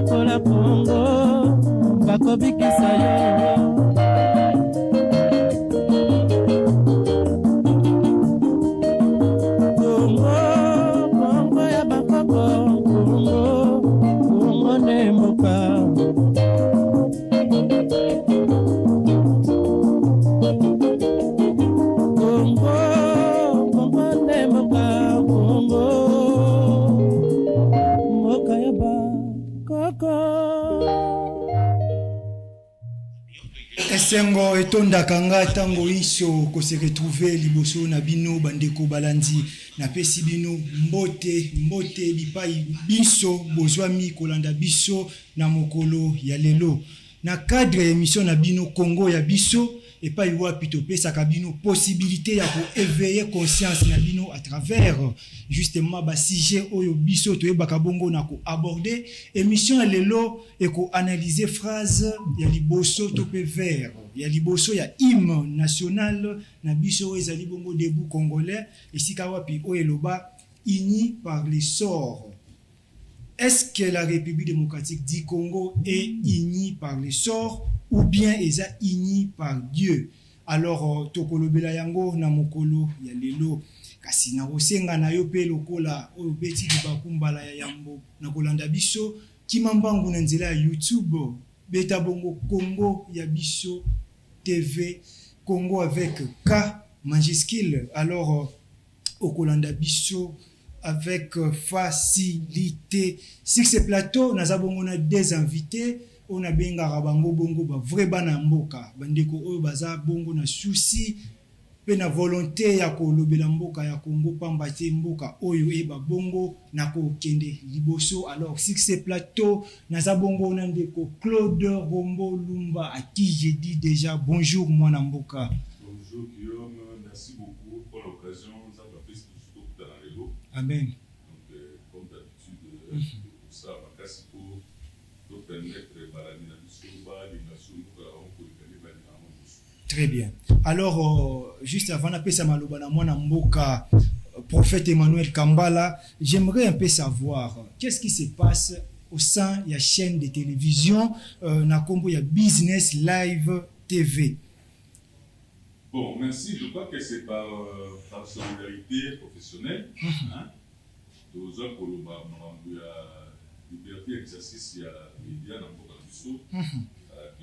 lokola Congo bakobikisa yo. Esengo etondaka nga tango iso ko se retrouver liboso na bino bandeko balandi na pesi bino mbote bipai biso bozwami kolanda biso na mokolo ya lelo na cadre ya émission na bino Congo ya biso epai wapi topesaka bino possibilité ya ko éveiller conscience na bino à travers justement ba sujet oyo biso toyebaka bongo na ko aborder émission ya lelo et ko analyser phrase ya liboso to pe vers ya liboso ya hymne national na biso ezali bongo debout congolais esika wapi oyo eloba uni par les sorts. Est-ce que la République démocratique du Congo est unie par les sorts ou bien est unie par Dieu? Alors, tokolobela yango na mokolo ya lelo kasi na osenga na yo pe lokola oyo beti bakumbala ya yambo na kolanda biso kimambangu na nzela ya YouTube beta bongo Congo ya biso TV, Congo avec K majuscule. Alors, okolanda biso avec facilité. Sur ce plateau, nous avons des invités. On a bien bango bongo ba vrai bana mboka. Bandeko oyo baza bongo na souci pe na volonté ya ko lobela mboka ya Congo pamba te mboka oyo eba bongo na ko kende liboso. Alors sur ce plateau, nous avons ndeko Claude Rombo Lumba à qui j'ai dit déjà bonjour moi na mboka. Bonjour Guillaume, merci beaucoup pour l'occasion. Amen. Donc, comme d'habitude, pour ça, pour permettre très bien. Alors, juste avant d'appeler ça Malobana, moi, Mboka, prophète Emmanuel Kambala, j'aimerais un peu savoir qu'est-ce qui se passe au sein de la chaîne de télévision, na combo ya Business Live TV. Bon, merci. Je crois que c'est par solidarité professionnelle. Aux gens pour le liberté d'exercice, il y a médias dans le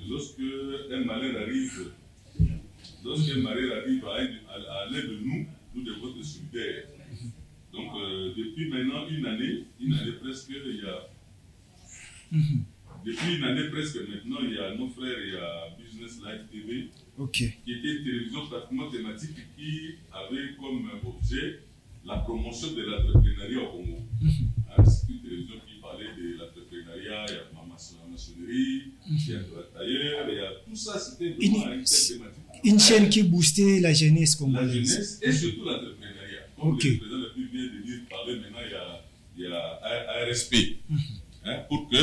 lorsque un malheur arrive, à l'aide de nous, nous devons être solidaires. Donc, depuis maintenant une année presque, depuis une année presque maintenant, il y a nos frères, il y a Business Live TV, qui était une télévision pratiquement thématique qui avait comme objet la promotion de l'entrepreneuriat au Congo. C'est une télévision qui parlait de l'entrepreneuriat, il y a la maçonnerie, il y a d'ailleurs, il y a tout ça, c'était vraiment une thématique. Une chaîne qui boostait la jeunesse congolaise. La jeunesse et surtout l'entrepreneuriat. Comme le président le plus bien de dire, parler maintenant, il y a ARSP. Pour qu'il y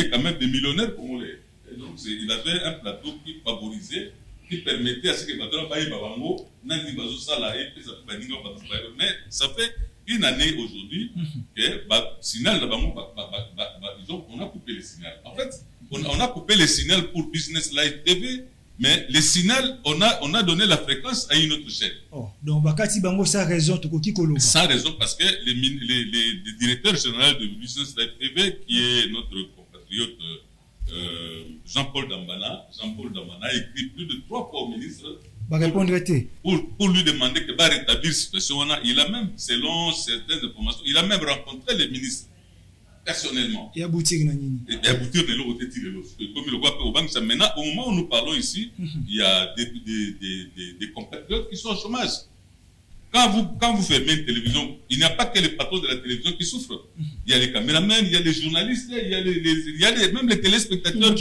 ait quand même des millionnaires congolais. Et donc, il avait un plateau qui favorisait, qui permettait à ce que les patrons baillent Babango, Nandi Bazo Salahe, mais ça fait une année aujourd'hui que signal on a coupé le signal. En fait, on a coupé le signal pour Business Live TV, mais le signal, on a donné la fréquence à une autre chaîne. Oh, donc, Bakati Bango, sans raison, sans raison, parce que le directeur général de Business Live TV, qui est notre compatriote Jean-Paul Dambana a écrit plus de 3 fois au ministre pour lui demander que va rétablir cette situation. Il a même, selon certaines informations, il a même rencontré le ministre personnellement. Et aboutir de l'autre côté. Comme il le voit au banque, maintenant, au moment où nous parlons ici, il y a des compatriotes qui sont au chômage. Quand vous fermez une télévision, il n'y a pas que les patrons de la télévision qui souffrent. Il y a les caméramans, il y a les journalistes, il y a même les téléspectateurs. Une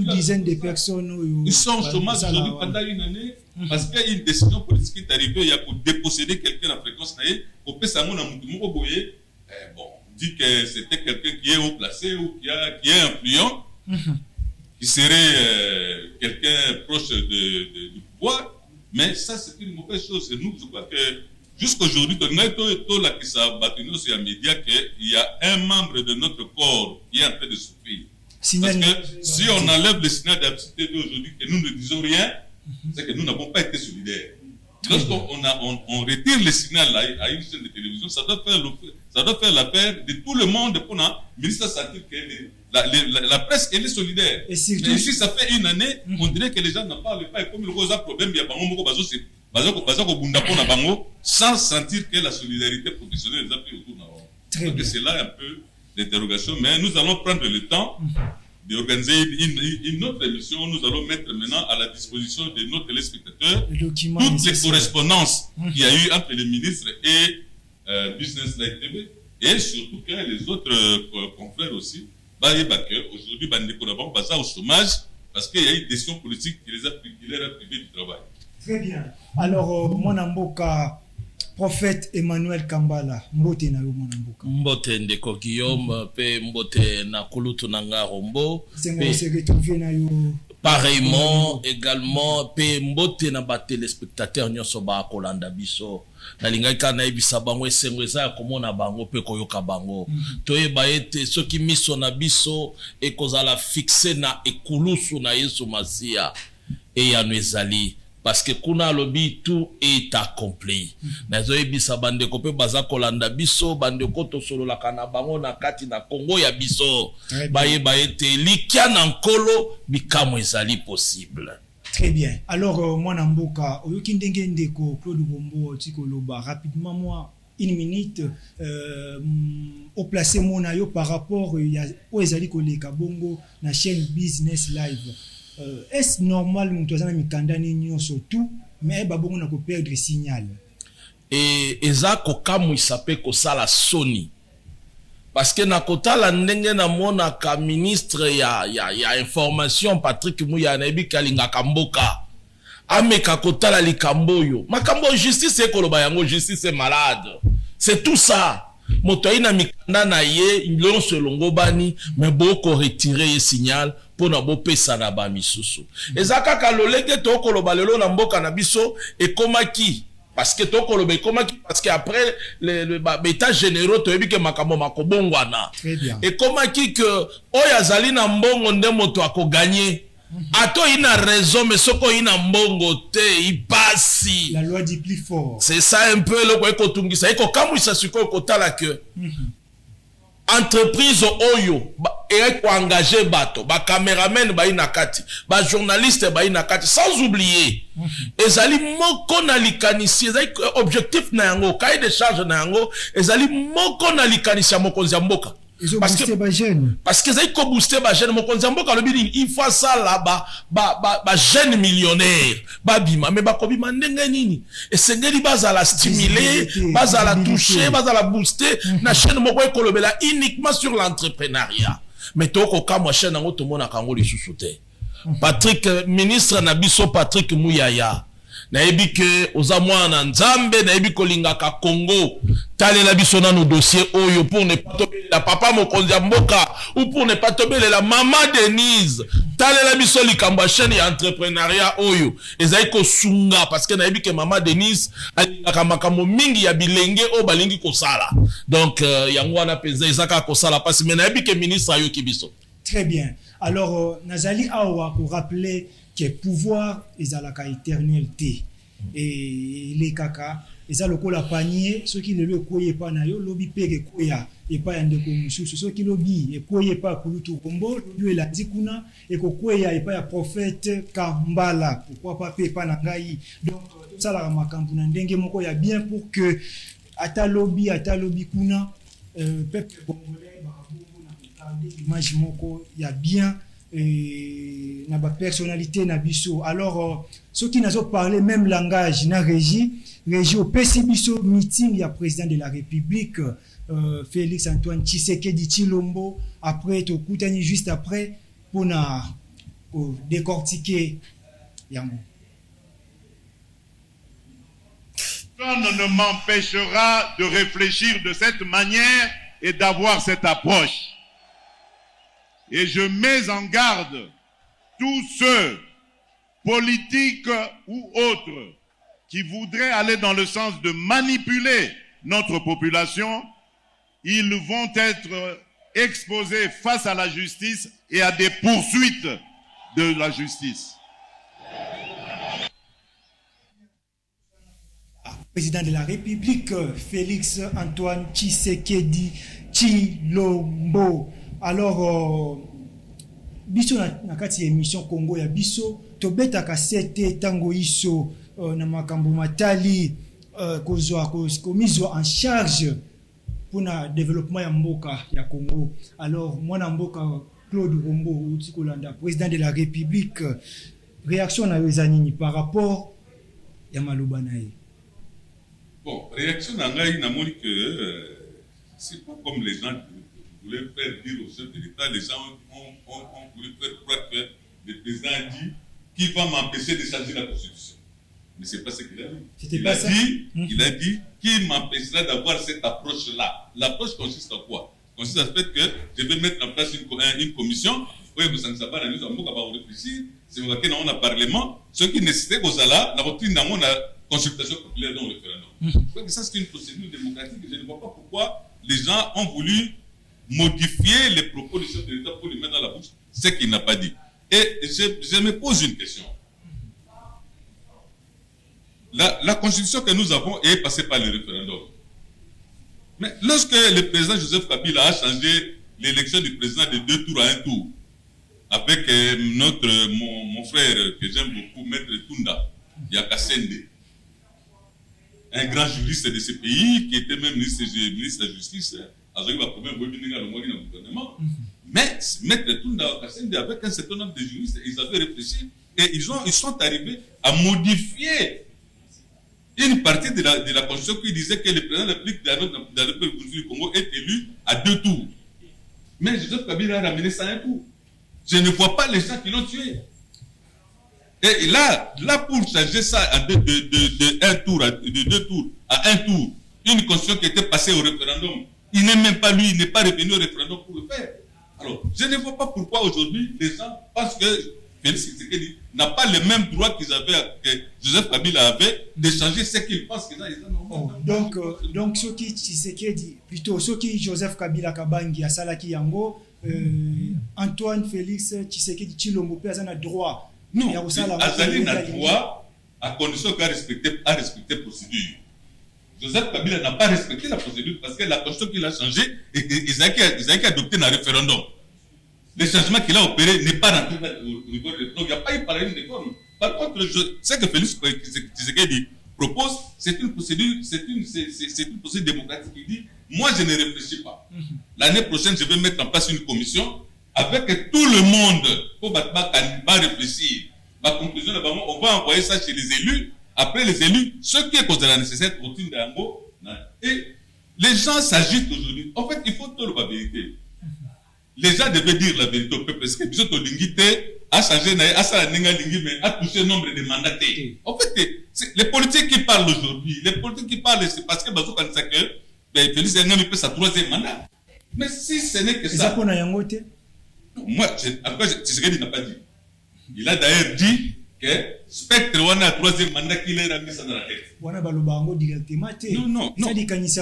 dizaine de personnes. Ils sont au chômage aujourd'hui pendant une année parce qu'il y a une décision politique qui est arrivée, il y a pour déposséder quelqu'un de la fréquence. Au Pessamon, bon, on dit que c'était quelqu'un qui est haut placé ou qui est influent, qui serait quelqu'un proche du pouvoir. Mais ça, c'est une mauvaise chose. Et nous, je crois que jusqu'à aujourd'hui, il y a un membre de notre corps qui est en train de souffrir. Signal. Parce que si on enlève le signal d'absurdité d'aujourd'hui, que nous ne disons rien, c'est que nous n'avons pas été solidaires. Lorsqu'on on retire le signal à une chaîne de télévision, ça doit faire l'affaire de tout le monde pour le ministre sentir que la presse elle est solidaire. Et surtout, mais ici, ça fait une année, on dirait que les gens n'en parlent pas. Et comme le gros problème, il y a sans sentir que la solidarité professionnelle est appuyée autour de nous. Donc c'est là un peu l'interrogation. Mais nous allons prendre le temps d'organiser une autre émission. Nous allons mettre maintenant à la disposition de nos téléspectateurs toutes les correspondances qu'il y a eu entre les ministres et Business Live TV, et surtout que les autres confrères aussi, aujourd'hui, ils au chômage parce qu'il y a eu une décision politique qui les a privés du travail. Très bien. Alors, mon amboka, prophète Emmanuel Kambala, mbote na yo mon amboka. Mbote ndeko Guillaume, pe mbote na kulutu na ngarombo. C'est se retrouver na yo. Pareillement, également, pe mbote na ba téléspectateurs nyonso ba kolanda biso. Na lingaka na ebisa bango esengweza komona bango pe koyoka bango. Toyeba ete soki miso na biso ekozala fixe na ekulusu na Yesu Masia e ya ezali. Parce que kuna lobi tout est accompli. Nazo ebisa bandeko pe baza kolanda biso bandeko to solo la kana bango na kati na Congo ya biso. Bayeba ete likia na nkolo bikamo ezali possible. Très bien. Alors moi namboka oyoki ndenge ndeko Claude Bombo tikoloba rapidement moi une minute au placer mon ayo par rapport ya o ezali koleka bongo na chaîne Business Live. Est-ce normal que nous avons surtout mais babongo na ko perdre signal et ezako kamu isape ko sala Sony parce que na kotala ndenge na mona ka ministre ya information Patrick Muya na ebi kalinga kamboka ameka kotala likamboyo makambo justice ekoloba yango justice est malade, c'est tout ça. Motoina mikanda na ye lonso longo bani mais boko retirer ye signal pour na bo pesa na ba misusu ezaka ka lolenge to koloba lelo na mboka na biso e komaki parce que to koloba komaki parce que après le état généraux to ebike makambo makobongwana e komaki que oya zali na mbongo nde moto akogagner. Ato ina raison mais soko ina mbongo te ipasi. La loi dit plus fort. C'est ça un peu le quoi kotungisa eko kamu isa siko kotala que entreprise oyo eko engager bato ba cameraman ba ina kati ba journaliste ba ina kati sans oublier ezali moko na likanisi ezali objectif na yango cahier de charge na yango ezali moko na likanisi ya mokonzi ya mboka. Parce que ça il booster ba jeune mo konzambo ka lobi il faut ça là ba jeune millionnaire ba bima mais ba ko bima ndenge nini et sengeli bazala stimuler bazala toucher bazala booster na chaîne mo ko kolobela uniquement sur l'entrepreneuriat mais to ko ka mo chaîne ngo to mona kango li susute Patrick ministre na biso Patrick Muyaya na ebike ozamwana nzambe na ebiko lingaka Congo talela biso na nos dossiers oyo pour ne pas tomber la papa mokonzi mboka ou pour ne pas tomber la maman Denise talela biso likambo chaîne ya entrepreneuriat oyo ezaiko sunga parce que na ebike maman Denise alingaka makambo mingi ya bilenge o balingi kosala donc yango wana penza ezaka kosala parce mais na ebike ministre ayo kibiso. Très bien. Alors nazali awa pour rappeler que pouvoir ezalaka éternalité et les kaka eza lokola panier ceux qui le koye pa na yo lobi peke koya et pas yande ko mususu ceux qui lobi et koye pa kulutu kombo lobi la dikuna et ko koya et pas ya prophète Kambala pourquoi pas pe pa na ngai donc ça la makambu na ndenge moko ya bien pour que ata lobi kuna peuple congolais ba na image moko ya bien na ba personnalité na biso. Alors ceux qui n'ont pas parlé même langage na régie au PC biso meeting ya président de la République Félix Antoine Tshisekedi Tshilombo après to kutani juste après pour na décortiquer yango. Personne ne m'empêchera de réfléchir de cette manière et d'avoir cette approche. Et je mets en garde tous ceux, politiques ou autres, qui voudraient aller dans le sens de manipuler notre population. Ils vont être exposés face à la justice et à des poursuites de la justice. Président de la République, Félix Antoine Tshisekedi Tshilombo. Alors, biso na kati émission Congo ya biso, tobeta kasete tango iso na makambo matali komizwa en charge pour le développement ya mboka ya Congo. Alors, mwana mboka Claude Rombo uti kolanda président de la République, réaction na yozanini par rapport ya maloba na ye. Bon, réaction d'Angaï n'a montré que c'est pas comme les gens voulaient faire dire au chef de l'État. Les gens ont voulu faire croire que le président a dit qu'il va m'empêcher de changer la Constitution. Mais c'est pas ce qu'il a dit. Il a dit qu'il m'empêchera d'avoir cette approche-là. L'approche consiste en quoi? Consiste à ce fait que je vais mettre en place une commission. Oui, vous savez, ça va réfléchir. C'est vrai qu'on a un parlement. Ce qui nécessite aux ala, la routine dans la consultation populaire dans le référendum. Ça, c'est une procédure démocratique. Je ne vois pas pourquoi les gens ont voulu modifier les propos du chef de l'État pour lui mettre dans la bouche ce qu'il n'a pas dit. Et je me pose une question. La constitution que nous avons est passée par le référendum. Mais lorsque le président Joseph Kabila a changé l'élection du président de 2 tours à 1 tour, avec mon frère que j'aime beaucoup, Maître Tunda Yakasende, un grand juriste de ce pays, qui était même ministre de la Justice, mais Maître Tunda Yakasende, avec un certain nombre de juristes, ils avaient réfléchi et ils sont arrivés à modifier une partie de la Constitution qui disait que le président de la République dans le peuple du Congo est élu à 2 tours. Mais Joseph Kabila a ramené ça à 1 tour. Je ne vois pas les gens qui l'ont tué. Et là pour changer ça de 2 tours à 1 tour, une constitution qui était passée au référendum, il n'est même pas lui, il n'est pas revenu au référendum pour le faire. Alors, je ne vois pas pourquoi aujourd'hui les gens pensent que Félix Tshisekedi n'a pas les mêmes droits que Joseph Kabila avait de changer ce qu'il pense que là, ils ont donc ce qui Tshisekedi, plutôt ce qui Joseph Kabila Kabangi a salaki yango, Antoine Félix Tshisekedi Tshilombo pe azana droit. Non, Azali n'a droit à condition qu'à respecter la procédure. Joseph Kabila n'a pas respecté la procédure parce que la constitution qu'il a changée, ils ont adopté dans le référendum. Le changement qu'il a opéré n'est pas rentré au niveau de référendum. Il n'y a pas eu pareil de réforme. Par contre, ce que Félix Tshisekedi propose, c'est une procédure démocratique. Il dit, moi je ne réfléchis pas. L'année prochaine, je vais mettre en place une commission avec tout le monde pour réfléchir. Ma conclusion, on va envoyer ça chez les élus. Après les élus, ce qui est considéré nécessaire routine d'Ango. Et les gens s'agitent aujourd'hui. En fait, il faut dire la vérité. Les gens devaient dire la vérité au peuple parce que Bisoto Lingité a changé, a touché le nombre de mandatés. En fait, les politiques qui parlent aujourd'hui, c'est parce que Bazou Kanisa que Félix Tshisekedi peut sa 3e mandat. Mais si ce n'est que ça. Moi, Tshisekedi n'a pas dit. Il a d'ailleurs dit que Spectre on a 3e mandat qu'il a mis ça dans la tête.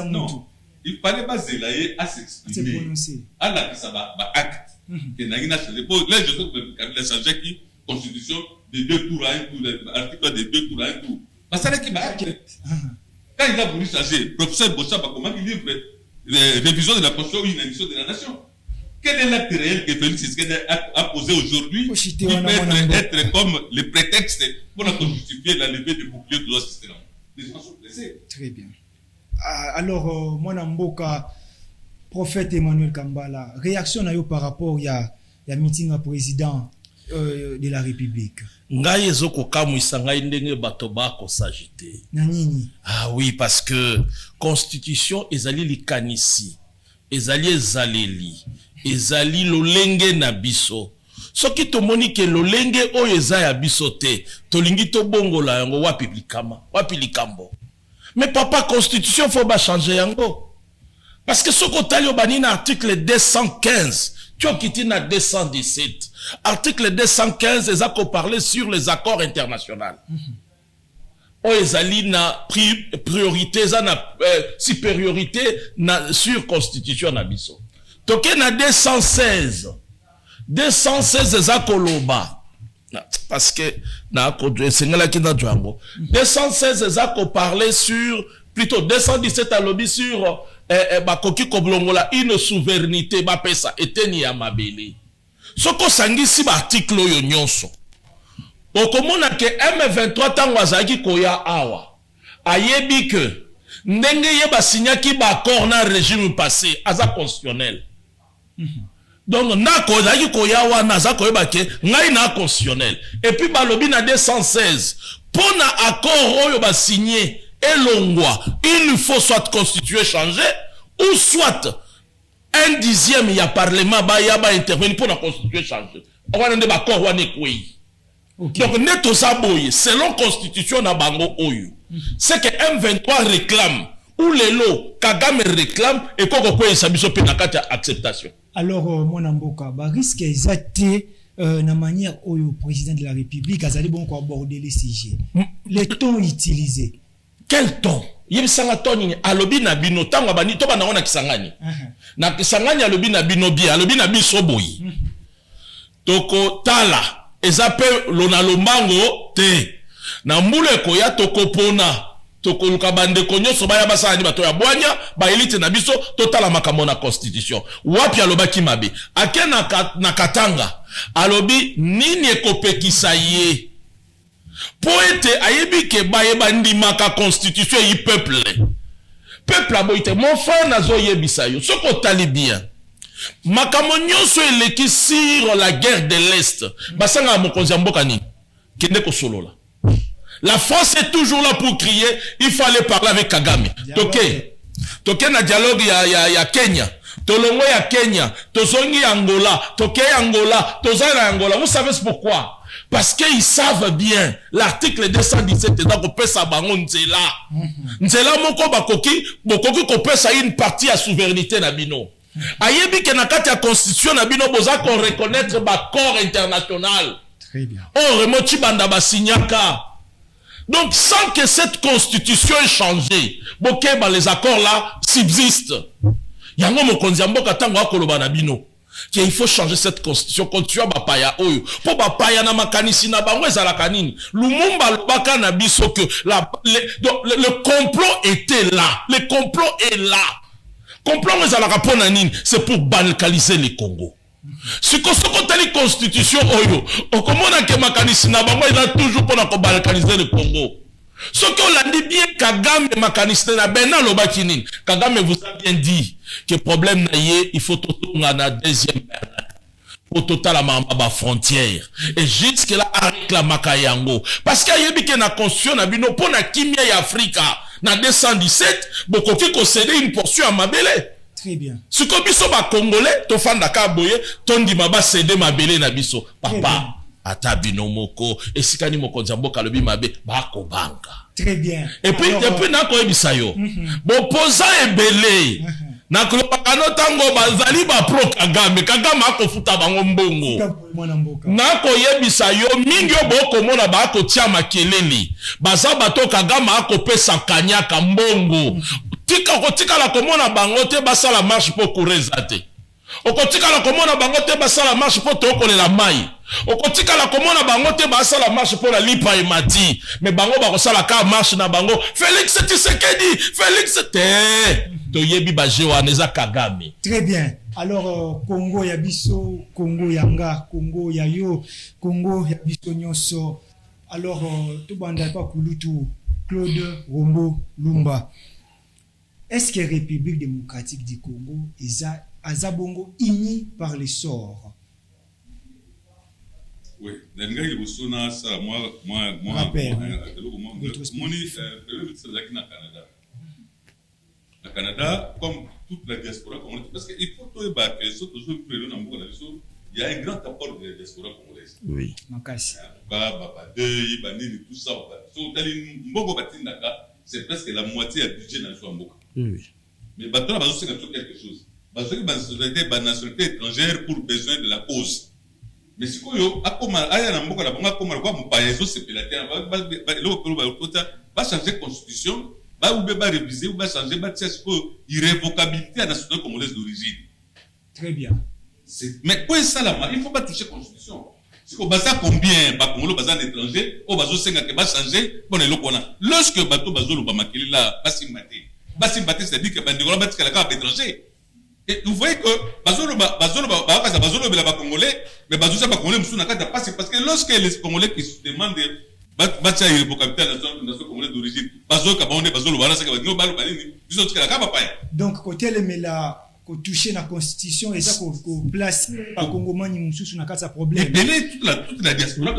Non. Il fallait pas zélayer à s'exprimer. À la ça va acte. Que n'a changé. Là, je trouve que Kabila changé qui constitution de 2 tours à 1 tour, article de 2 tours à 1 tour. Parce que qui va acte. Quand il a voulu changer, professeur Bossa comment il livre révision de la constitution ou une édition de la nation. Quel est l'acte réel que Félix Tshisekedi a posé aujourd'hui qui peut être comme le prétexte pour justifier la levée du bouclier de l'assistance? Les gens sont blessés. Très bien. Alors, mon amboka, prophète Emmanuel Kambala, réaction à par rapport à la meeting à président de la République. Ngai ezoko kamwisa ngai ndenge bato bako s'agiter. Nanini. Ah oui, parce que constitution ezali likanisi, ezali ezaleli, ezali lolenge na biso. Soki tomoni ke lolenge oyo eza ya biso te, tolingi to bongola yango wapi likambo. Mais papa, constitution faut pas changer yango. Parce que ce qu'on t'a dit dans l'article 215, tu as quitté dans 217. Article 215, ils ont parlé sur les accords internationaux. Ils ont na priorité, na supériorité sur constitution na biso. toke na 216 eza koloba parce que na sengela kinda django 216 eza ko parler sur plutôt 217 alobi sur bakoki koblongola une souveraineté bapesa eteni ya mabele soko sangisi ba article oyo nyonso okomona ke M23 tango azaki koya awa ayebi que ndenge ye basinyaki ba accord na régime passé aza constitutionnel donc nako azaki koya wana aza koyeba ke ngai na constitutionnel et puis balobi na 216 pona accord oyo basigné elongwa il faut soit constitué changé ou soit un dixième ya parlement ba intervenir pour la constituer changer on nde ba corps wana kwei donc neto saboye selon constitution na bango oyo c'est que M23 réclame ou lelo Kagame réclame et koko kwei sabiso pe na kati acceptation. Alors mon amboka ba risque exacté na manière oyo président de la République azali bon ko aborder les sujets les tons utilisés. Quel ton? Yebisanga toni alobi na bino tango bani to bana ona kisangani. Na kisangani alobi na bino bi alobi na biso boyi. Toko tala ezape lona lombango te. Na mbule ko ya toko pona toko luka bande konyo so baya basala ni bato ya bwanya ba elite na biso totala makambo na constitution. Wapi alobaki mabe. Ake na katanga alobi nini ekopekisa ye. Poète ayebi ke baye bandimaka constitution yi peuple aboite mon frère nazo yebisa yo soko tali bien makambo nyonso eleki sur la guerre de l'Est basanga mokonzi mboka nini kende ko solola la France est toujours là pour crier il fallait parler avec Kagame toke na dialogue ya Kenya tolongo ya Kenya tozongi Angola toke Angola tozana Angola vous savez pourquoi? Parce qu'ils savent bien l'article 217 donc on peut sa bango nzela nzela moko bokoki kopesa une partie à souveraineté na bino ayebi ke na kati ya constitution na bino boza ko reconnaître ba corps international très bien remoti banda basinyaka donc sans que cette constitution ait changé bokeba les accords là subsistent yango mokonzi mboka tango akoloba na bino qu'il faut changer cette constitution continue bapaya oyo po bapaya na makanisi na bango ezalaka nini Lumumba lobaka na biso que le complot était là le complot est là complot ezalaka pona nini c'est pour balkaniser le Congo siko tali constitution oyo okomona ke makanisi na bango eza toujours pona ko balkaniser le Congo. Ce qu'on l'a dit bien, Kagame makaniste na bena lobaki nini. Kagame vous a bien dit que problème na yé, il faut tout na deuxième pour total la mamba frontière et jusque là avec la makayango parce qu'il y a bien na constitution na bino pour na kimia ya Afrika na 217 bokoki ko céder une portion à mabele. Très bien. Ce que biso ba congolais to fanda ka boye tondi maba céder mabele na biso papa. Ata binomoko esikani mokonzi mboka lobi mabe bako banka. Très bien. Et puis depuis na ko ebisa yo bo poza ebele na ko pakano tango bazali ba pro Kagame akofuta bango mbongo na ko yebisa yo mingi yo boko mona ba ko tia makelele baza bato Kagame akopesa kanyaka mbongo tika la komona bango te basala marche pour kureza te okotika la komona bango te basala marche pour tokolela mai okotika la komona bango te basala marche pour la lipa emati mais bango bakosala ka marche na bango Félix Tshisekedi Félix te to yebi baje waneza Kagame. Très bien. Alors Congo ya biso Congo yanga Congo ya yo Congo ya biso nyonso alors to banda pa kulutu Claude Rombo Lumba. Est-ce que République démocratique du Congo est Azabongo uni par les sorts? Oui, l'engagement de Bosona, ça, moi, le Canada, comme toute la diaspora congolaise, parce qu'il faut que il y a un grand apport de la diaspora congolaise. Oui. C'est presque la moitié du budget dans le Mboka. Oui. Mais maintenant, on va aussi quelque chose. Parce que la nationalité étrangère pour besoin de la cause. Mais si vous va changer la constitution, va réviser, va changer l'irrévocabilité à la nationalité congolaise d'origine. Très bien. Mais quoi ça là, il ne faut pas toucher la constitution. C'est qu'on basa combien, bah, Congolais basa en étranger, au baso senga que va changer, bon, et l'okona. Lorsque bateau baso le bamakeli là, basimbaté, c'est-à-dire que bandigola batika la carte étranger. Et vous voyez que baso le Congolais, mais baso ça Congolais moussou n'a pas parce que lorsque les Congolais qui se demandent, batia il pour capitale nation congolais d'origine, baso kabonde baso le bala ça kabonde balo balini, ils ont tika la carte pas. Donc côté le mela ko toucher la constitution et ça ko place pa Congomani moussou n'a pas problème. Et belé toute la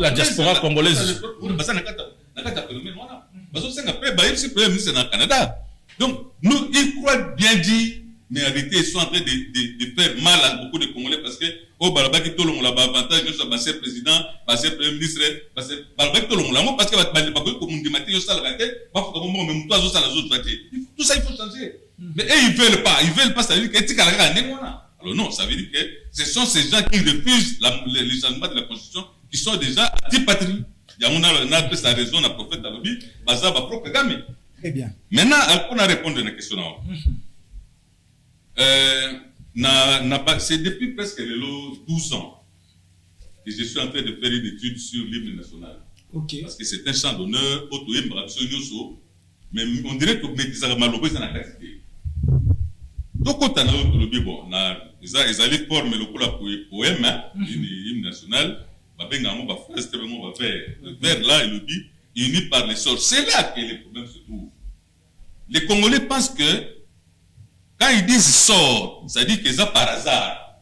diaspora congolaise. Basa na kata phénomène voilà. Baso senga pe ba ici premier ministre na Canada. Donc nous ils croient bien dire mais en réalité ils sont en train de faire mal à beaucoup de Congolais parce que au balabaki tout le monde a avantage de passer président, passer premier ministre, passer balabaki tout le monde parce que ba comme on dit matin yo ça la tête, ba faut comme même toi ça la autres tout ça il faut changer. Mais ils veulent pas ça veut dire que etika la kaka ndengwana. Alors non, ça veut dire que ce sont ces gens qui refusent les changements de la constitution qui sont déjà antipatrie. Il y a on a sa raison na prophète Alobi, baza ba propre gamme. Très bien. Maintenant, on a répondu à la question c'est depuis presque 12 ans que je suis en train de faire une étude sur l'hymne national. Okay. Parce que c'est un chant d'honneur, mais on dirait que les malheureux sont en quantité. Donc, quand on a le bon, ils allaient former le poème, l'hymne national, vers là, et le dit, uni par les sorts. C'est là que les problèmes se trouvent. Les Congolais pensent que quand ils disent sort, ça dit que ça par hasard.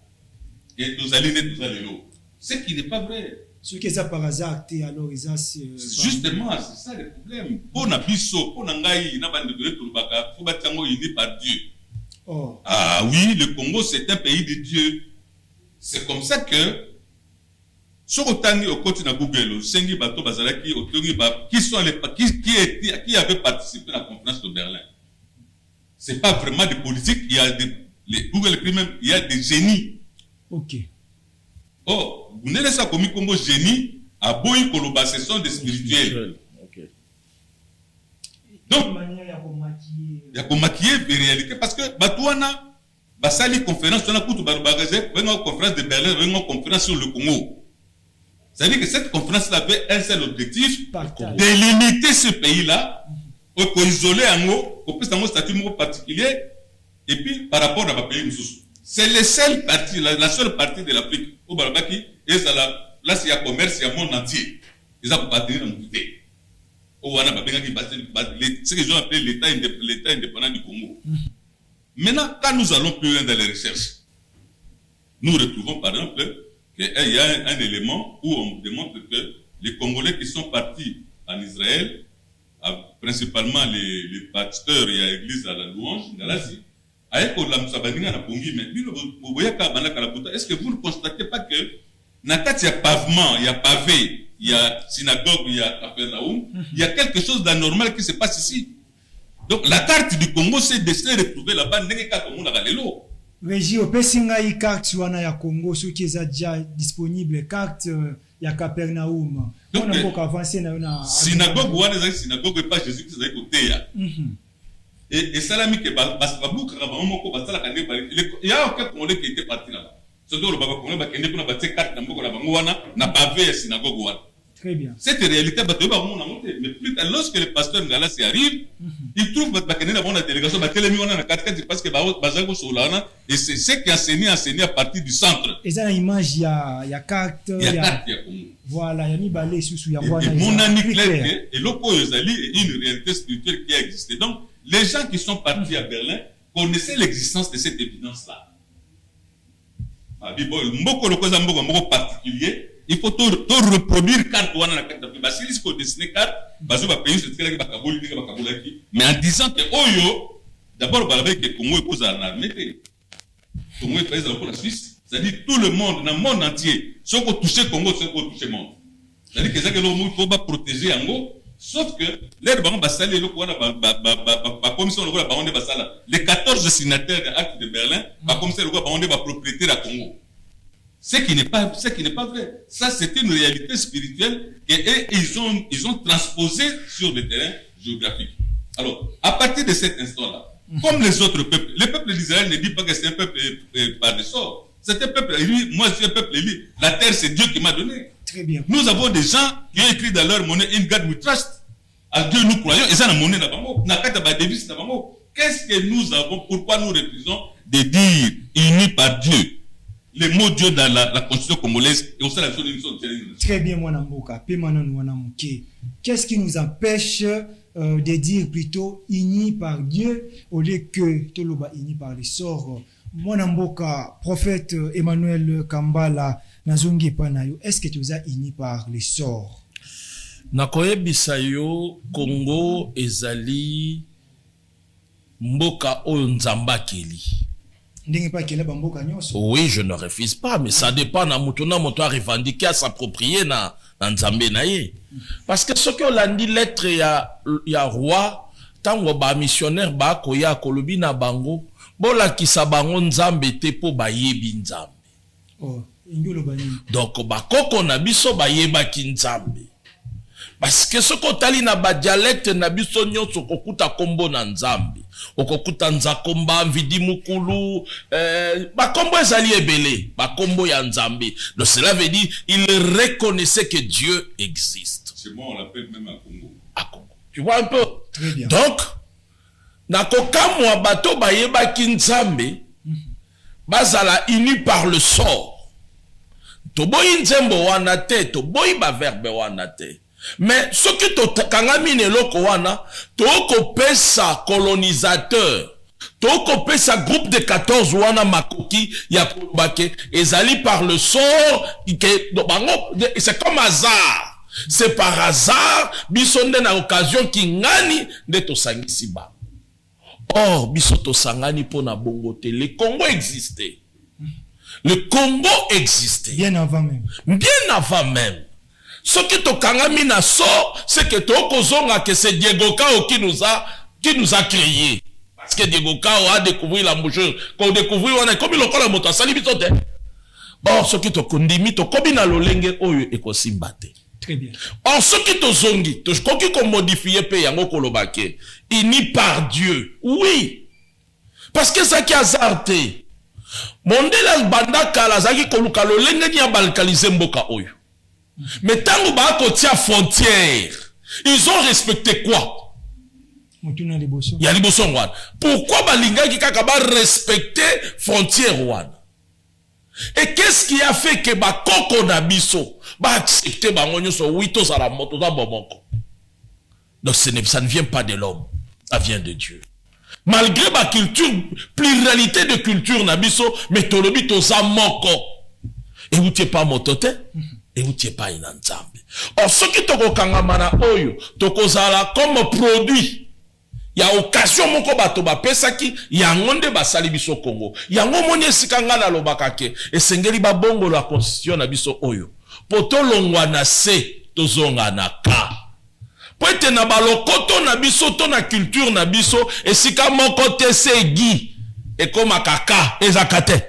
Et nous allons net, nous allons. Ce qui n'est pas vrai. Ce qui est ça par hasard, alors ils justement, c'est ça le problème. Pour Nabiso, pour Nangaï, Nabande de Tourbaka, faut bâtir uni par Dieu. Oh. Ah oui, le Congo c'est un pays de Dieu. C'est comme ça que sur Otani au côté de Google, Sengi Bato Bazalaki, qui avaient participé à la conférence de Berlin. C'est pas vraiment des politiques, il y a Google même, il y a des génies. Ok. Oh, vous n'avez pas commis comme génie, à Boy Koloba, ce sont des spirituels. Ok. Donc, il y a qu'on maquiller les réalités parce que Batouana, Basali conférence, on a coupé Barbarazé, une conférence de Berlin, une conférence sur le Congo. C'est-à-dire que cette conférence-là avait un seul objectif, délimiter ce pays-là, pour isoler en haut, pour plus un statut particulier, et puis par rapport à ma pays nous. C'est le seul parti, la seule partie de l'Afrique, au Barabaki, et là c'est un commerce, il y a le monde entier. Ils ont partenaire dans le côté. Ce qu'ils ont appelé l'État indépendant du Congo. Maintenant, quand nous allons plus loin dans les recherches, nous retrouvons par exemple qu'il y a un élément où on démontre que les Congolais qui sont partis en Israël, principalement les pasteurs et l'église à la louange, est-ce que vous ne constatez pas que il y a pavement, il y a pavé, il y a synagogue, il y a Capernaum, il y a quelque chose d'anormal qui se passe ici. Donc la carte du Congo s'est retrouvée là-bas, Régie, au Pessingaï carte wana ya Congo, ce qui est déjà disponible, carte ya Capernaum. On a encore avancé na synagogue wana za synagogue pas Jésus qui est côté ya. Et salami que babuka moko basala kande il y a aucun Congolais qui était parti là-bas. C'est donc le baba Congolais bakende kuna batse carte na mboko na bango wana na pavé ya synagogue wana. Très bien. Cette réalité, mais plus tard, lorsque le pasteur Ngalassi arrive, il trouve que la délégation parce que et c'est ce qui a enseigné à partir du centre. Et ça, l'image, il y a carte. Voilà, il y a mis balai sous ya et mon ami clair, et l'Oko Yozali est une réalité spirituelle qui a existé. Donc, les gens qui sont partis à Berlin connaissaient l'existence de cette évidence-là. Particulier. Il faut tout reproduire carte ou si il faut dessiner carte, mais en disant que Oyo, d'abord, que Congo est posé en armée. Congo est présent pour la Suisse. C'est-à-dire tout le monde, dans le monde entier, ceux qui ont touché Congo, ceux qui ont touché le monde. C'est-à-dire que il faut protéger en haut. Sauf que les 14 signataires de l'acte de Berlin, comme ça, la propriété de Congo. Ce qui n'est pas vrai. Ça, c'est une réalité spirituelle et ils ont transposé sur le terrain géographique. Alors, à partir de cet instant-là, comme les autres peuples, le peuple d'Israël ne dit pas que c'est un peuple par le sort. C'était un peuple élu. Moi, je suis un peuple élu. La terre, c'est Dieu qui m'a donné. Très bien. Nous avons des gens qui ont écrit dans leur monnaie In God we trust. À Dieu nous croyons. Et ça, la monnaie là-bas. Qu'est-ce que nous avons? Pourquoi nous refusons de dire unis par Dieu? Les mots Dieu dans la constitution congolaise et aussi la solution de Très bien, mon amboka. Qu'est-ce qui nous empêche de dire plutôt unis par Dieu au lieu que Toloba unis par les sorts? Mon amboka, prophète Emmanuel Kambala, Nazongi Panayo, est-ce que tu as unis par les sorts? Nakoye Bisayo, Congo, Ezali, Mboka Onzamba Keli. Oui, je ne refuse pas, mais ça dépend na mutuna moto a revendiqué à s'approprier na Nzambe na ye. Parce que ce que l'on dit lettre ya roi, tango ba missionnaire ba koya kolobi na bango, bola kisa bango Nzambe te po ba yebi Nzambe. Oh, donc ba koko na biso ba yeba ki Nzambe. Parce que ce qu'on tali na ba dialecte na biso nyonso kokuta kombo na Nzambe. Okokuta Nzakomba, Vidi Mukulu, ba kombo ezali ebele, ba kombo ya Nzambe. Donc cela veut dire il reconnaissait que Dieu existe. C'est moi, on l'appelle même à Congo. À Congo. Tu vois un peu? Très bien. Donc, na kokamwa bato ba yeba ki Nzambe, bazala uni par le sort. Toboyi nzembo wana te, toboyi ba verbe wana te. Mais ce qui te kangamine loko wana, toko pesa colonisateur, toko pesa groupe de 14 wana makoki ya kolobake, ezali par le sort, c'est comme hasard. C'est par hasard, bisonde na occasion ki ngani de to sangisi ba. Or, bisoto sangani pona bongo te, le Congo existait. Le Congo existait. Bien avant même. Bien avant même. Ce qui te kangami na so, c'est que toko zonga que c'est Diego Kao qui nous a créé. Parce que Diego Kao a découvert la moucheuse. Quand on découvre, on a comme il a la moto, ça limite. Or, ce qui te kondimi, to kobi na lolenge oyo ekosimbate. Très bien. Or, ce qui te zongi, to koki ko modifier pe yango kolobake, ini par Dieu. Oui. Parce que ça qui a zarté. Mondela banda kala zaki koluka lolenge ni abalkalize mboka oyo. Mais tant que bako tia frontière, ils ont respecté quoi? Il y a les bossons. Pourquoi balinga qui kaka ba respecter frontière wana? Et qu'est-ce qui a fait que ba koko na biso ba accepter ba ngonyo so wito za la moto za bomoko? Donc ça ne vient pas de l'homme, ça vient de Dieu. Malgré ma culture, pluralité de culture na biso, mais tolobi to za moko. Et vous t'es pas motote? Et vous t'es pas inanzambe. Or, ce qui toko kangamana oyo, toko zala comme produit. Il y a occasion moko bato ba pesaki, ya ngonde ba sali biso Congo. Ya ngomoni sikanga na lobakake. Et sengeli ba bongo la constitution na biso oyo. Poto longwa na se, tozonga na ka. Poete na balokoto na biso, to na culture na biso, et sika moko te segi. Et comme kaka, ezakate.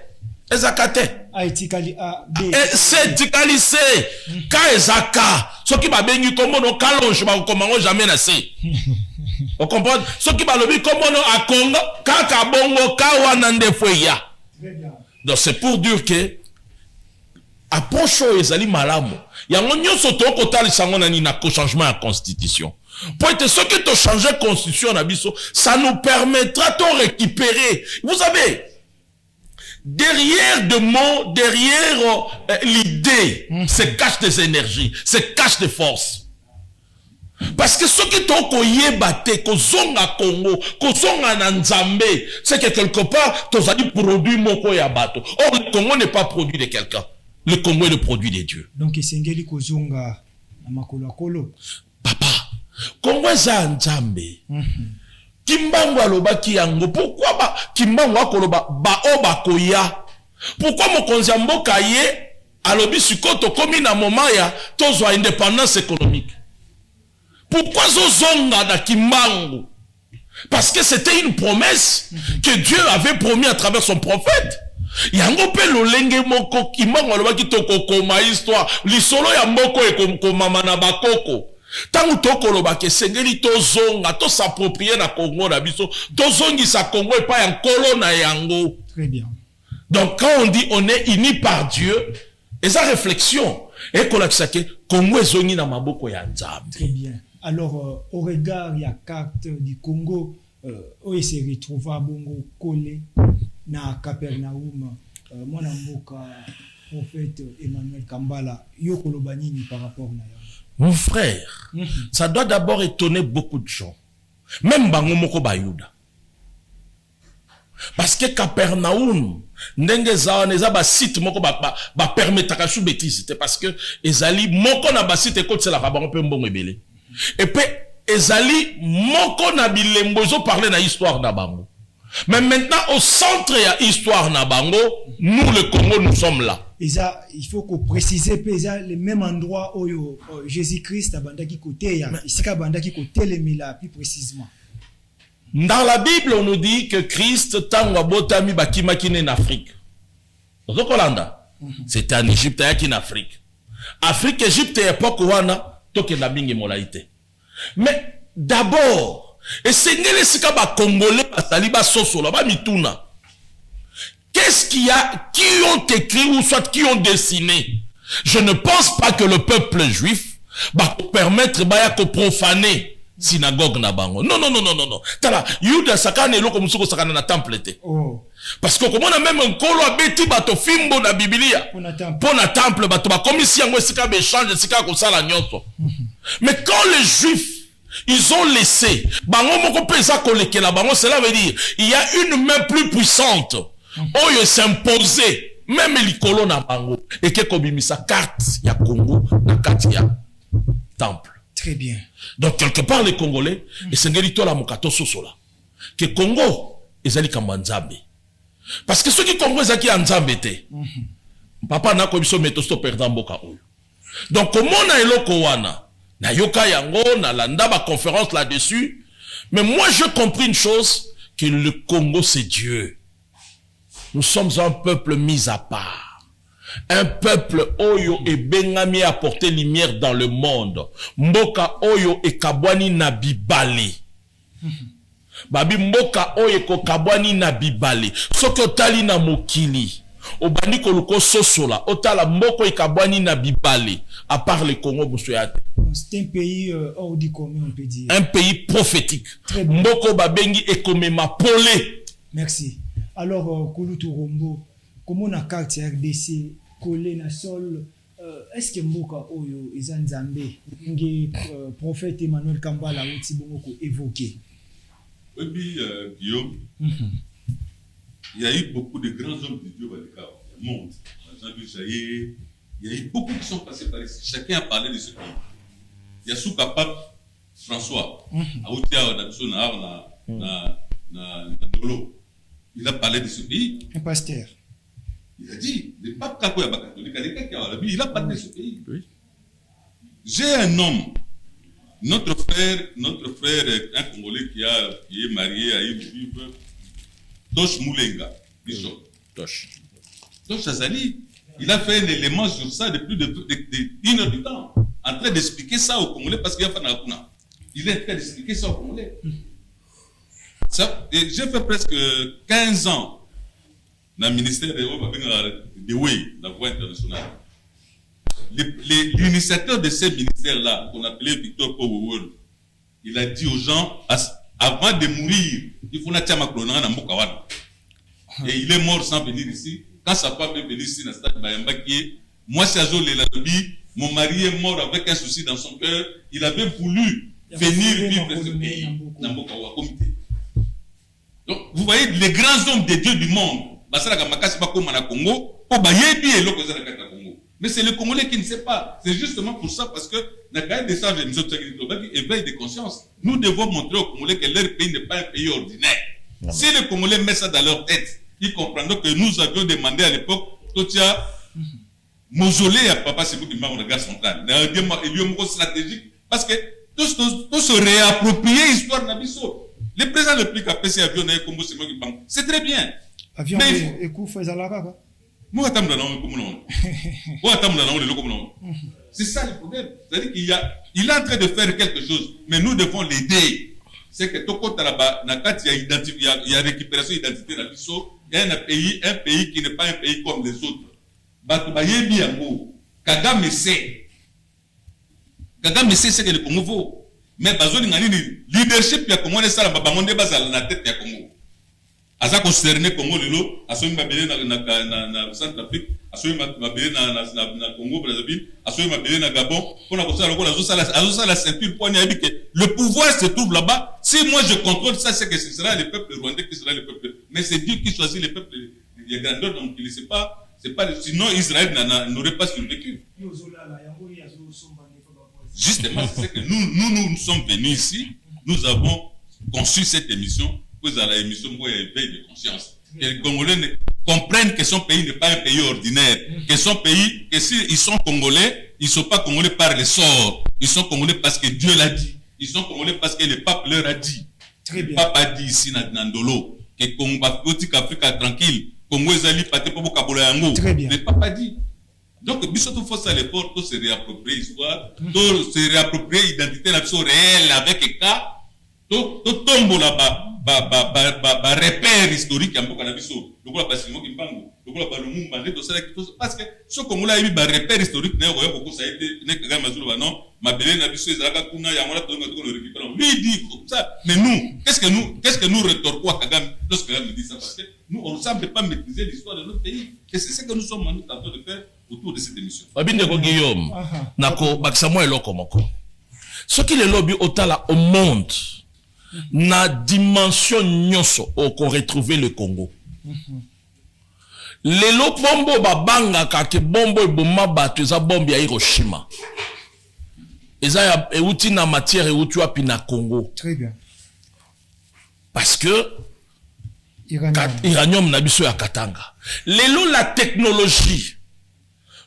Ezakate. Etikali A, B. C'est etikali C. Ka ezaka. Ce qui va bengi comme on kalonge, ba komango jamais na C. On comprend? Ce qui va lobi comme on a Congo, kaka bongo, ka wana ndefweya. Donc c'est pour dire que, approche ezali malamu. Yango nyonso to kotali sango na ni na changement à constitution. Pour être ce qui te changer constitution na biso, ça nous permettra de récupérer. Vous savez, derrière de mots, derrière l'idée, se cache des énergies, se cache des forces. Parce que ce qui t'ont koyebate, kozonga Congo, kozonga na Nzambe, c'est que quelque part, t'as dit produit moko ya bato. Or, le Congo n'est pas produit de quelqu'un. Le Congo est le produit de Dieu. Donc, esengeli kozonga na makolo akolo. Papa, Congo za Nzambe. Kimbango alobaki yango. Pourquoi ba Kimbango akoloba ba oba koya? Pourquoi mokonzi mboka ye alobi sikoto komi na moment ya tozo indépendance économique? Pourquoi zozonga na Kimbango? Parce que c'était une promesse que Dieu avait promis à travers son prophète. Yango pe lolenge moko Kimbango alobaki toko koma histoire lisolo ya mboko e komama na bakoko. Tangu toko lobake sengeli tozonga to s'approprier na Congo na biso tozongi sa Congo et pas en colon na yango. Très bien. Donc quand on dit on est unis par Dieu, et sa réflexion, et qu'on a dit Congo est zoni na maboko ya Nzambe. Très bien. Alors, au regard de la carte du Congo, où il se retrouve à Bongo collé na Capernaum, mon amboka prophète Emmanuel Kambala, yokolo banini par rapport à Mon frère, ça doit d'abord étonner beaucoup de gens. Même bango moko bayuda. Parce que Capernaum, ndenge za neza ba site moko ba permettre ka sous bêtise, c'était parce que ezali moko na ba site ko tsela ka bango pe mbongo ebele. Et puis ezali moko na bilembo zo parler na histoire na bango. Mais maintenant au centre ya histoire na bango, nous le Congo nous sommes là. Il faut qu'on précise le même endroit où Jésus-Christ a bandaki côté ici ka bandaki côté les mila plus précisément. Dans la Bible, on nous dit que Christ tangwa botami bakimaki en Afrique. C'était en Égypte, yaki en Afrique. Afrique, Égypte, époque wana, toke na bingi molaite. Mais d'abord, et c'est ngele sika ba Congolais basali ba sosola ba mituna. Qu'est-ce qu'il y a qui ont écrit ou soit qui ont dessiné? Je ne pense pas que le peuple juif va permettre baya ko profaner synagogue na bango. Non. Tala, Yuda sakane eloko musoko sakana na temple te. Oh. Parce que comme on a même un kolo abeti bato fimbo na Biblia. Pour na temple bato ba komisi yango sika be change sika ko sala nyonso. Mais quand les juifs ils ont laissé bango moko pesa kolekela bango, cela veut dire il y a une main plus puissante. Oyo s'imposer même likolo na bango et que kobimisa carte ya Congo na carte ya temple. Très bien. Donc quelque part les Congolais et sengeli to la mokato sosola que Congo ezali kamba Nzambe. Parce que ceux qui Congo ezaki Nzambe te. Papa na ko biso metosto perdant mboka oyo. Donc comment na eloko wana na yoka yango na landa ba conférence là-dessus, mais moi j'ai compris une chose, que le Congo c'est Dieu. Nous sommes un peuple mis à part. Un peuple oyo et bengami a porté lumière dans le monde. Mboka oyo e kabwani na bibale. Babi mboka oyo ko kabwani na bibale. Soki otali na mokili. Obani koluko sosola. Otala mboko e kabwani na bibale. À part le Congo Boussoyate. C'est un pays hors du commun, on peut dire. Un pays prophétique. Mboko babengi e komema pole. Merci. Alors, Kouloutou Rombo, comment on a carte RDC collé na sol, est-ce que Mboka Oyo est un Zambé, prophète Emmanuel Kambala outi bongo évoqué? Oui, Guillaume, il y a eu beaucoup de grands hommes de Dieu dans le monde. Il y a eu beaucoup qui sont passés par ici. Chacun a parlé de ce pays. Il y a Soukapap François, Dolo. Il a parlé de ce pays. Un pasteur. Il a dit, le pape Kakoya catholique, il a parlé de ce pays. Oui. J'ai un homme, notre frère, un Congolais qui est marié à une juive, Tosh Moulenga, Bishop. Tosh Azali, il a fait un élément sur ça depuis une heure du temps, en train d'expliquer ça aux Congolais parce qu'il y a pas d'Akuna. Il est en train d'expliquer ça aux Congolais. J'ai fait presque 15 ans dans le ministère de Way, la voie internationale. L'initiateur de ces ministères-là, qu'on appelait Victor Powell, il a dit aux gens, avant de mourir, il faut n'attendre Macron dans Mokawana. Et il est mort sans venir ici. Quand sa femme est venue ici dans le stade Bayamba, moi, c'est Azo Lelabi, mon mari est mort avec un souci dans son cœur. Il avait voulu venir vivre dans ce pays, dans Mokawa, comité. Donc, vous voyez, les grands hommes de Dieu du monde, mais c'est le Congolais qui ne sait pas. C'est justement pour ça, parce que dans le cas des sages éveil de conscience, nous devons montrer aux Congolais que leur pays n'est pas un pays ordinaire. Si les Congolais mettent ça dans leur tête, ils comprendront que nous avions demandé à l'époque, Totia, mausolée à Papa Sebou qui m'a en regard central. Il y a un stratégique, parce que tout se réapproprier l'histoire d'Abisso. Le président le plus capé, c'est l'avion de Combo Sebou qui parle. C'est très bien. Avion et coup, faisant la raka. C'est ça le problème. C'est-à-dire qu'il est en train de faire quelque chose, mais nous devons l'aider. C'est que tout côté là-bas, il y a récupération d'identité dans l'ISO, Il y a un pays qui n'est pas un pays comme les autres. Batubayebi yango. Kagame sait ce que le Congo vaut. Mais bazoli ngani leadership ya Congo ne sala babangonde bazala na tête ya Congo. Aza concerné Congo lelo, asomi mabele na Centrafrique, asomi mabele na Congo Brazzaville, asomi mabele na Gabon, pona ko sala ko la ceinture pour que le pouvoir se trouve là-bas. Si moi je contrôle ça, c'est que ce sera le peuple rwandais qui sera le peuple. Mais c'est Dieu qui choisit le peuple, les grandeurs, donc il sait pas. C'est pas, sinon Israël n'aurait pas survécu. Justement, c'est que nous sommes venus ici, nous avons conçu cette émission, vous avez l'émission pour éveil de conscience. Que les Congolais comprennent que son pays n'est pas un pays ordinaire, que son pays, que s'ils sont Congolais, ils ne sont pas Congolais par le sort, ils sont Congolais parce que Dieu l'a dit, ils sont Congolais parce que le pape leur a dit. Très bien. Le pape a dit ici dans Nandolo que Congo, Afrique tranquille. Congo ezali paté pour kabola yango. Le papa dit. Donc biso tout faut ça l'effort pour se réapproprier l'histoire, pour se réapproprier l'identité la réelle avec état, tout tombo là ba repère historique ya mboka na biso. Lokola basimo kimbango, lokola ba lumumba ndeto sala parce que ce Congo là yebi ba repère historique na yo ko ça été ne Kagame mazulu ba non, mabele na biso ezalaka kuna yango la tonga to récupérer. Lui dit comme ça, mais nous, qu'est-ce que nous rétorquons à Kagame lorsque Kagame dit ça parce que nous, on ne semble pas maîtriser l'histoire de notre pays. Et c'est ce que nous sommes en train de faire autour de cette émission. Babindeko Guillaume, nako bakisamo eloko moko. Ce qui le lobby otala au monde, na dimension nyonso qu'on retrouver le Congo. Lelo bombo babanga kake bombo eboma bato eza bombe ya Hiroshima. Eza ya euti na matière euti wapi na Congo. Très bien. Parce que Iranium na biso ya Katanga. Lelo la technologie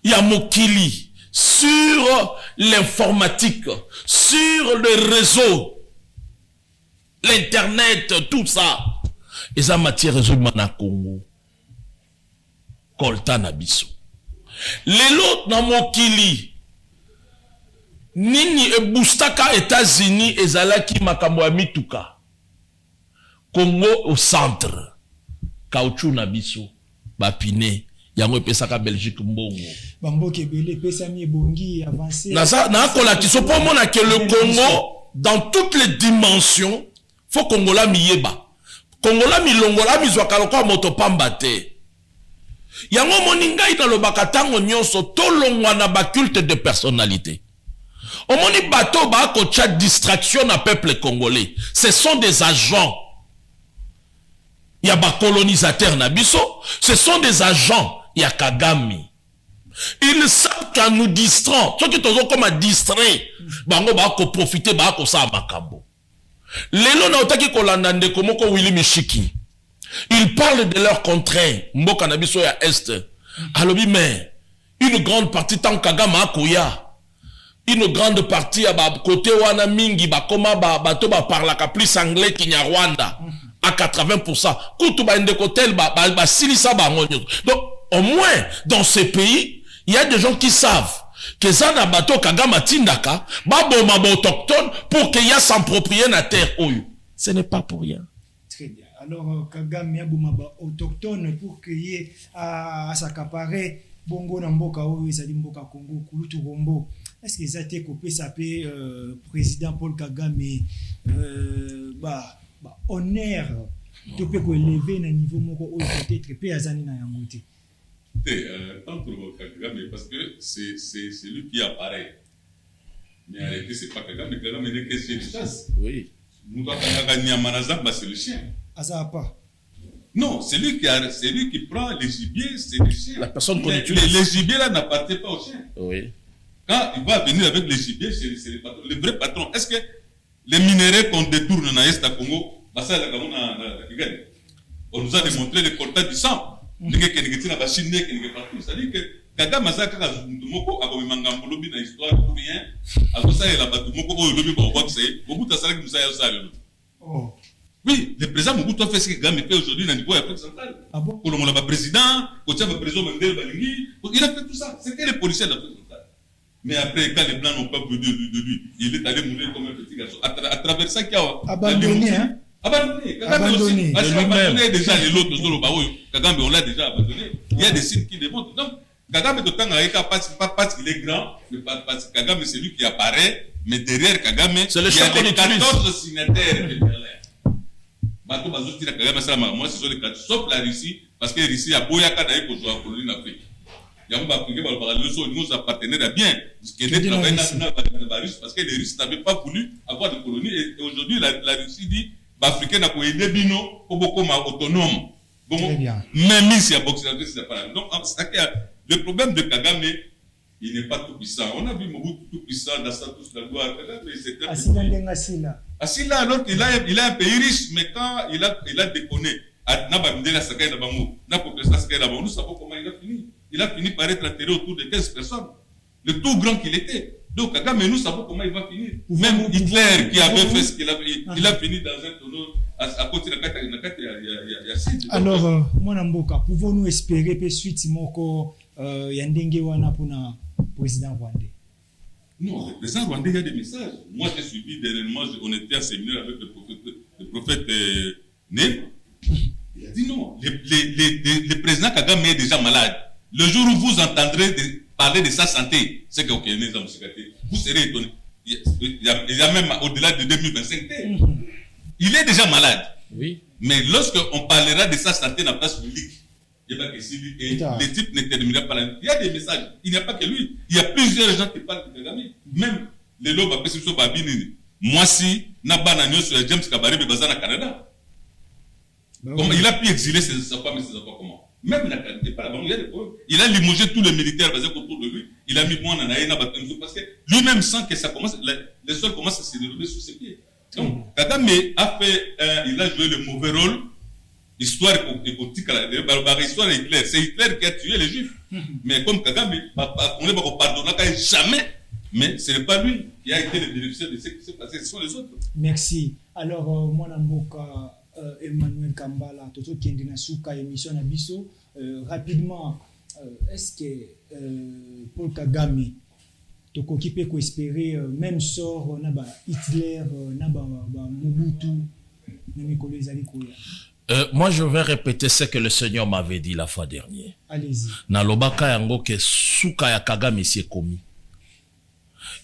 ya mokili sur l'informatique, sur le réseau, l'internet, tout ça. Eza matière réseau na Congo. Kolta na biso. Lelo na mokili nini ebustaka États-Unis ezalaki makambo ya mituka. Congo au centre. Caoutchouc na biso bapine yango epesaka Belgique mbongo. Bamboke bele pesa mi bongi avancé. Na kola kiso pour mona que le Congo dans toutes les dimensions faut Congola miyeba. Congola milongola mizwaka lokwa moto pamba te. Yango moninga ita lobaka tango nyonso tolongwa na ba culte de personnalité. Omoni bato ba ko chat distraction na peuple congolais. Ce sont des agents. Il y a des colonisateurs nabiso, ce sont des agents, il y a Kagame. Ils savent qu'en nous distrant, ceux qui sont comme à distrait, bango ba ko profiter ba ko sa makambo. Lelo na otaki kolanda ndeko moko Willy Mishiki. Ils parlent de leur contraire, mboka nabiso ya est. Alobi mais une grande partie tant Kagame akoya. Une grande partie à côté wana mingi ba koma bato ba parlaka plus anglais qu'il y a Rwanda. À 80%. Donc, au moins, dans ces pays, il y a des gens qui savent que Zana Bato Kagame Tindaka, Baboma autochtone, pour qu'il y ait s'approprier la terre. Ce n'est pas pour rien. Très bien. Alors, Kagame Yabuma autochtone, pour qu'il y ait à s'accaparer, Bongo Namboka, Ouzali Mboka Congo, Kulutu Rombo. Est-ce que ça a été coupé, ça peut, président Paul Kagame, honneur de peut élever na niveau moko ou peut-être pe azani na yangote entre Kagame parce que c'est lui qui apparaît mais en réalité c'est pas Kagame n'est que chien de chasse. Oui, nous Kagame c'est le chien asa pas non c'est lui qui prend les gibiers, c'est le chien. La personne qu'on utilise les gibiers là n'appartiennent pas au chien. Oui, quand il va venir avec les gibiers c'est le patron, le vrai patron. Est-ce que les minéraux qu'on détourne dans l'Est à Congo, on nous a démontré le coltage du sang. C'est-à-dire que Kagame a Moko a commis Mangambo dans l'histoire pour rien. Alors ça, il a battu Moko au lobby pour voir que c'est. Mobutu a salé que nous ayons ça. Oui, le président Mobutu a fait ce que Kagame fait aujourd'hui dans le niveau d'Afrique centrale. Ah bon? Pour le président, quand il y a le président Mandela Balingi, il a fait tout ça. C'était les policiers d'Afrique centrale. Mais après, quand les Blancs n'ont pas voulu de lui, il est allé mourir comme un petit garçon. À travers ça, qu'il y a abandonné, hein? Abandonné déjà les lots Kagame, on l'a déjà abandonné. Il y a des signes qui démontrent. Donc, Kagame, pas parce qu'il est grand, mais parce que Kagame, c'est lui qui apparaît, mais derrière Kagame, il y a les 14 signataires de Berlin. Moi, ce sont les 14, sauf la Russie, parce que la Russie a Boyaka d'ailleurs pour jouer en colonie d'Afrique. Il y a nous appartenait à bien, ce qui était travaillé dans la Russie, parce que les Russes n'avaient pas voulu avoir de colonie. Et aujourd'hui, la Russie dit, l'Africain n'a pas aidé Bino, pour beaucoup autonome. Bon, même si il y a Occidental, c'est pas la. Donc, le problème de Kagame, il n'est pas tout puissant. On a vu Mobutu tout puissant dans sa tous la gloire. Asila, alors qu'il a un pays riche, mais quand il a déconné, nous savons comment il a fini. Il a fini par être enterré autour de 15 personnes. Le tout grand qu'il était. Donc Kagame, nous savons comment il va finir. Même Hitler qui avait fait ce qu'il a fait, il a fini dans un tonneau à côté de la Cité. Alors, mon Mboka, pouvons-nous espérer que suite moko yandenge wana pour le président rwandais? Non, le président rwandais, il y a des messages. Moi, j'ai suivi dernièrement, on était en séminaire avec le prophète Né. Il a dit non, le président Kagame est déjà malade. Le jour où vous entendrez parler de sa santé, c'est que vous serez étonné. Il y a même au-delà de 2025. Il est déjà malade. Oui. Mais lorsqu'on parlera de sa santé dans la place publique, les types ne termineront pas la. Il y a des messages. Il n'y a pas que lui. Il y a plusieurs gens qui parlent de Kagame. Même les lobes après sur Babini. Moi si Nabana sur James Kabari de Bazana Canada. Comment il a pu exiler sa femme et ses enfants comment? Même il a limogé tous les militaires basés autour de lui. Il a mis moi en Aïna parce que lui-même sent que ça commence, les sols commencent à se dérouler sous ses pieds. Donc, Kagame a fait, il a joué le mauvais rôle. Histoire hypothétique, histoire est claire. C'est Hitler qui a tué les Juifs. Mais comme Kagame, on ne va pas pardonner jamais. Mais ce n'est pas lui qui a été le bénéficiaire de ce qui s'est passé, ce sont les autres. Merci. Alors, moi, Namboka, Emmanuel Kambala, Toto Kendina Souka, émission Nabiso, rapidement, est-ce que Paul Kagame, Toko qui peut espérer même sort, Naba Hitler, Naba Mobutu, Namikolo Ezali Koya? Moi, je vais répéter ce que le Seigneur m'avait dit la fois dernière. Allez-y. Nalobaka yango ke Souka ya Kagame s'est commis.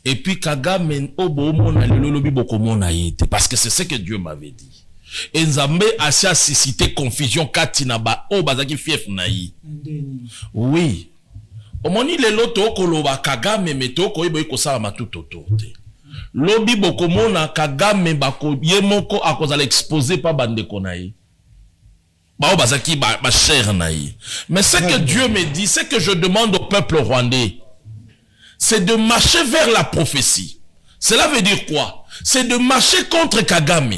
Et puis Kagame obo mona lolobi bokomona yete parce que c'est ce que Dieu m'avait dit. Et Nzambe a suscité confusion katina ba o bazaki fief nayi. Oui. Omoni lelo to koloba Kagame meto ko ibo ikosala matutoto te. Lobi bokomona Kagame bako yemoko akozala exposé pa bandeko nayi. Ba o bazaki ba cher nayi. Mais ce que Dieu me dit, c'est que je demande au peuple rwandais, c'est de marcher vers la prophétie. Cela veut dire quoi? C'est de marcher contre Kagame.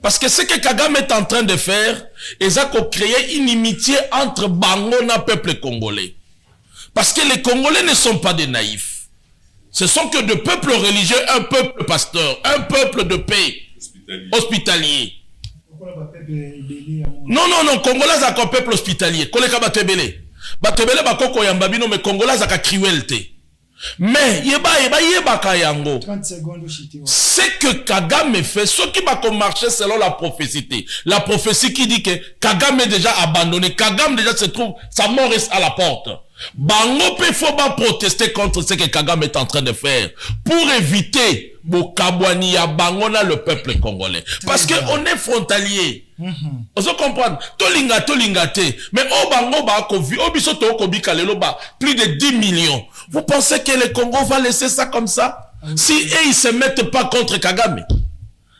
Parce que ce que Kagame est en train de faire, ils ont créé une inimitié entre Bango et le peuple congolais. Parce que les Congolais ne sont pas des naïfs. Ce sont que de peuples religieux, un peuple pasteur, un peuple de paix, hospitalier. Non, Congolais c'est un peuple hospitalier. Koleka batebele. Batebele bakoko yambabino, mais Congolais c'est un cruauté. Mais yeba kayango. 30 secondes. C'est que Kagame fait, ce qui va marcher selon la prophétie. La prophétie qui dit que Kagame est déjà abandonné. Kagame déjà se trouve, sa mort est à la porte. Bango peut faut pas protester contre ce que Kagame est en train de faire pour éviter Bokabwani ya Bangona le peuple congolais. Parce que on est frontalier. On se comprend. Tolinga te. Mais au Bango ba kovi, au biso to kobika lelo ba plus de 10 millions. Vous pensez que le Congo va laisser ça comme ça? Si ils se mettent pas contre Kagame.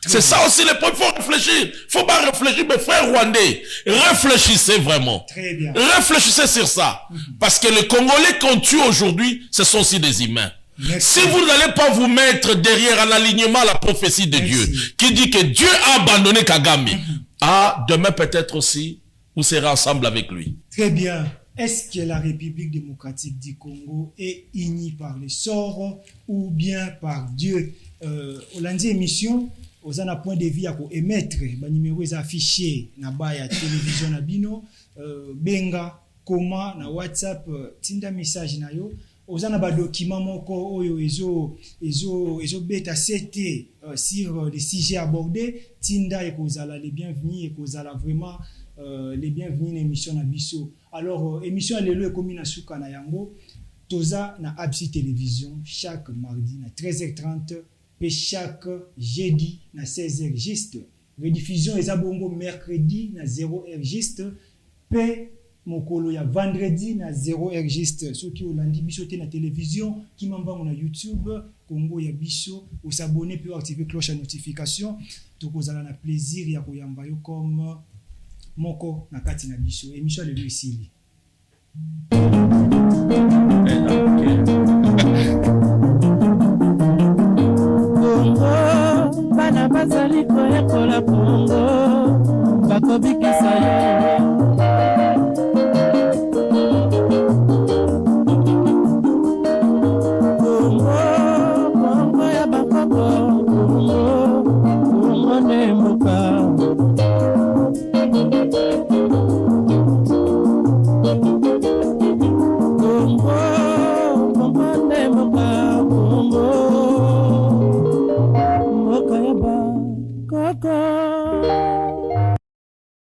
C'est ça aussi le point. Il faut réfléchir. Il faut pas réfléchir, mais frère rwandais, réfléchissez vraiment. Très bien. Réfléchissez sur ça. Parce que les Congolais qu'on tue aujourd'hui, ce sont aussi des humains. Merci. Si vous n'allez pas vous mettre derrière un alignement à la prophétie de Dieu, qui dit que Dieu a abandonné Kagame, demain peut-être aussi, vous serez ensemble avec lui. Très bien. Est-ce que la République démocratique du Congo est unie par les sorts ou bien par Dieu? Au lundi émission, aux un point de vue à émettre, les numéros affichés na la télévision na bino, benga, comment na WhatsApp, tinda message na yo, ozana ba document moko oyo ezo beta c'était sur les sujets abordés tinda ekozala les bienvenus ekozala vraiment les bienvenus na émission na biso. Alors émission lelo ekomi na suka na yango toza na Absi Télévision chaque mardi na 13h30 et chaque jeudi na 16h juste. Rediffusion eza bongo mercredi na 0h juste pe mokolo ya vendredi na 0h juste. Soki olandi biso te na télévision kimambango na YouTube Congo ya biso osabonner puis activer cloche à notification tokozala na plaisir ya koyamba yo comme moko na kati na biso émission lelo esili. Bana bazali koyekola Congo bakobikisa yo